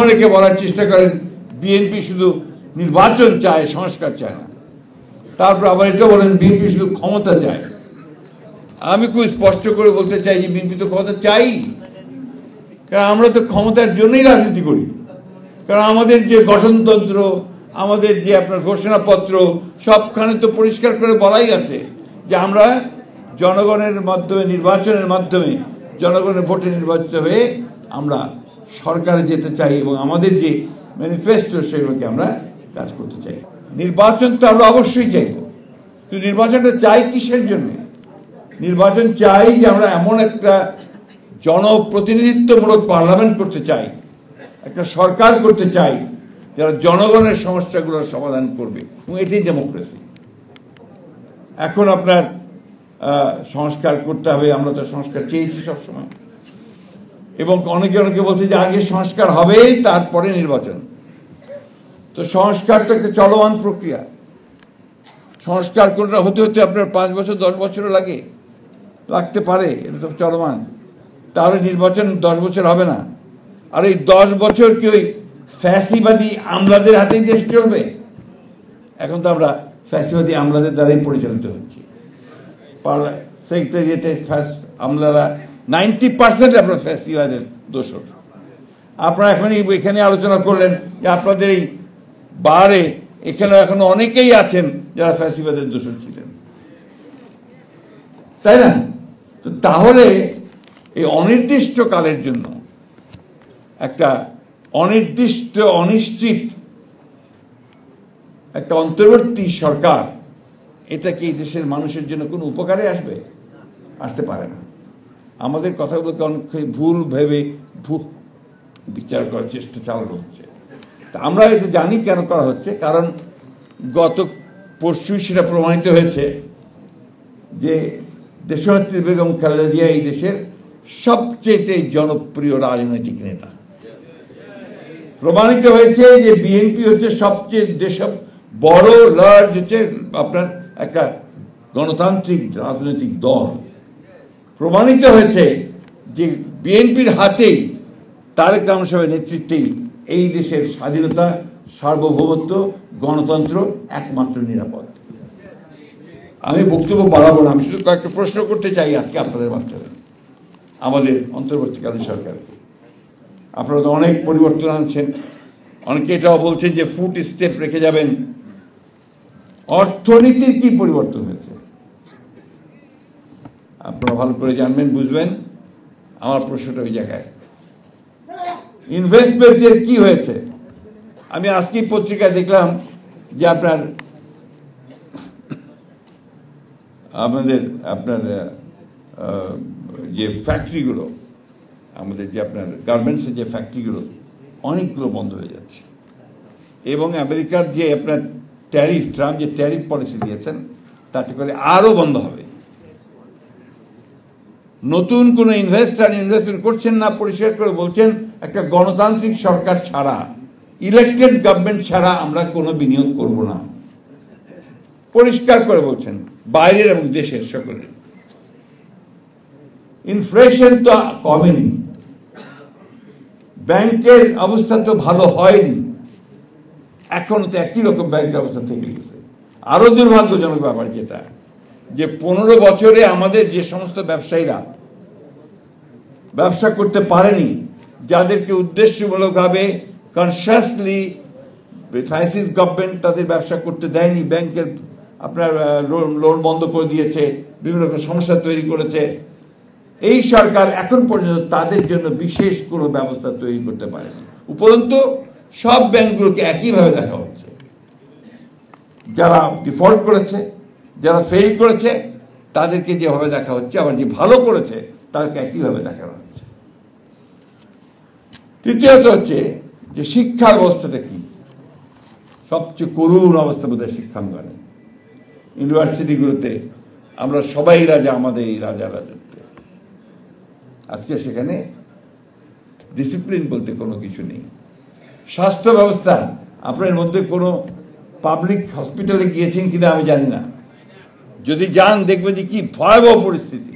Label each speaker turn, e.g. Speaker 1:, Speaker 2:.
Speaker 1: অনেকে বলার চেষ্টা করেন বিএনপি শুধু নির্বাচন চায়, সংস্কার চায় না। তারপর আবার এটা বলেন বিএনপি শুধু ক্ষমতা চায়। আমি খুব স্পষ্ট করে বলতে চাই যে বিএনপি তো ক্ষমতা চাই, কারণ আমরা তো ক্ষমতার জন্যই রাজনীতি করি। কারণ আমাদের যে গঠনতন্ত্র, আমাদের যে আপনার ঘোষণাপত্র, সবখানে তো পরিষ্কার করে বলাই আছে যে আমরা জনগণের মাধ্যমে, নির্বাচনের মাধ্যমে, জনগণের ভোটে নির্বাচিত হয়ে আমরা সরকারে যেতে চাই এবং আমাদের যে ম্যানিফেস্টো সেগুলোকে আমরা কাজ করতে চাই। নির্বাচন তো আমরা অবশ্যই চাইব, কিন্তু নির্বাচনটা চাই কিসের জন্য? নির্বাচন চাই যে আমরা এমন একটা জনপ্রতিনিধিত্বমূলক পার্লামেন্ট করতে চাই, একটা সরকার করতে চাই যারা জনগণের সমস্যাগুলোর সমাধান করবে, এবং এটাই ডেমোক্রেসি। এখন আপনার সংস্কার করতে হবে, আমরা তো সংস্কার চেয়েছি সবসময়, এবং অনেকে বলছে যে আগে সংস্কার হবে তারপরে নির্বাচন। তো সংস্কার তো একটা চলমান প্রক্রিয়া। সংস্কার করতে হতে আপনার 5 বছর 10 বছরও লাগতে পারে, এটা তো চলমান। তাহলে নির্বাচন 10 বছর হবে না। আর এই 10 বছর কি ওই ফ্যাসিবাদী আমলাদের হাতেই দেশ চলবে? এখন তো আমরা ফ্যাসিবাদী আমলাদের দ্বারাই পরিচালিত হচ্ছি। সেক্রেটারিয়েটে আমলারা 90% আপনার ফ্যাসিবাদের দোষর। আপনারা এখানে আলোচনা করলেন যে আপনাদের এই বারে এখানে এখনো অনেকেই আছেন যারা ফ্যাসিবাদের দোষর ছিলেন, তাই না? তো তাহলে এই অনির্দিষ্ট কালের জন্য একটা অনিশ্চিত একটা অন্তর্বর্তী সরকার, এটা কি এই দেশের মানুষের জন্য কোনো উপকারে আসতে পারে না। আমাদের কথাগুলোকে অনেক ভুল ভেবে বিচার করার চেষ্টা চালানো হচ্ছে। তা আমরা এটা জানি কেন করা হচ্ছে, কারণ গত পরশুই সেটা প্রমাণিত হয়েছে যে দেশনেত্রী বেগম খালেদা জিয়া এই দেশের সবচেয়ে জনপ্রিয় রাজনৈতিক নেতা। প্রমাণিত হয়েছে যে বিএনপি হচ্ছে সবচেয়ে দেশের বড় লার্জ হচ্ছে আপনার একটা গণতান্ত্রিক রাজনৈতিক দল। প্রমাণিত হয়েছে যে বিএনপির হাতেই, তারেক রহমান সাহেবের নেতৃত্বেই এই দেশের স্বাধীনতা, সার্বভৌমত্ব, গণতন্ত্র একমাত্র নিরাপদ। আমি বক্তব্য বাড়াবো না, আমি শুধু কয়েকটা প্রশ্ন করতে চাই আজকে আপনাদের মাধ্যমে আমাদের অন্তর্বর্তীকালীন সরকারকে। আপনারা তো অনেক পরিবর্তন আনছেন, অনেকে এটাও বলছেন যে ফুট স্টেপ রেখে যাবেন। অর্থনীতির কি পরিবর্তন হয়েছে আপনারা ভালো করে জানবেন, বুঝবেন। আমার প্রশ্নটা ওই জায়গায়। ইনভেস্টমেন্টের কি হয়েছে? আমি আজকেই পত্রিকায় দেখলাম যে আপনার যে ফ্যাক্টরিগুলো, আমাদের যে আপনার গার্মেন্টসের যে ফ্যাক্টরিগুলো, অনেকগুলো বন্ধ হয়ে যাচ্ছে। এবং আমেরিকার যে আপনার ট্রাম্প যে ট্যারিফ পলিসি দিয়েছেন, তাতে করে আরও বন্ধ হবে। নতুন কোনো ইনভেস্টমেন্ট করছেন না, পরিষ্কার করে বলছেন একটা গণতান্ত্রিক সরকার ছাড়া, ইলেকটেড গভর্নমেন্ট ছাড়া আমরা কোনো বিনিয়োগ করব না। পরিষ্কার করে বলছেন, বাইরের এবং দেশের সকলের। ইনফ্লেশন তো কমেনি, ব্যাংকের অবস্থা তো ভালো হয়নি, এখন তো একই রকম ব্যাংকের অবস্থা থেকে গেছে। আরো দুর্ভাগ্যজনক ব্যাপার যেটা, যে 15 বছরে আমাদের যে সমস্ত ব্যবসায়ীরা ব্যবসা করতে পারেনি, যাদেরকে উদ্দেশ্যমূলকভাবে কনসিয়াসলি ফ্যাসিস্ট গভর্নমেন্ট তাদের ব্যবসা করতে দেয়নি, ব্যাংকের আপনার লোন বন্ধ করে দিয়েছে, বিভিন্ন রকম সমস্যা তৈরি করেছে, এই সরকার এখন পর্যন্ত তাদের জন্য বিশেষ কোনো ব্যবস্থা তৈরি করতে পারেনি। উপরন্তু সব ব্যাংকগুলোকে একইভাবে দেখা হচ্ছে। যারা ডিফল্ট করেছে, যারা ফেল করেছে, তাদেরকে যেভাবে দেখা হচ্ছে, আবার যে ভালো করেছে তাদেরকে একইভাবে দেখানো হচ্ছে। তৃতীয়ত হচ্ছে যে শিক্ষার অবস্থাটা কি? সবচেয়ে করুণ অবস্থা বোধহয় শিক্ষাঙ্গনে। ইউনিভার্সিটিগুলোতে আমরা সবাই রাজা, আমাদের এই রাজত্বে। আজকে সেখানে ডিসিপ্লিন বলতে কোনো কিছু নেই। স্বাস্থ্য ব্যবস্থা, আপনার মধ্যে কোনো পাবলিক হসপিটালে গিয়েছেন কিনা আমি জানি না, যদি যান দেখবেন যে কি ভয়াবহ পরিস্থিতি।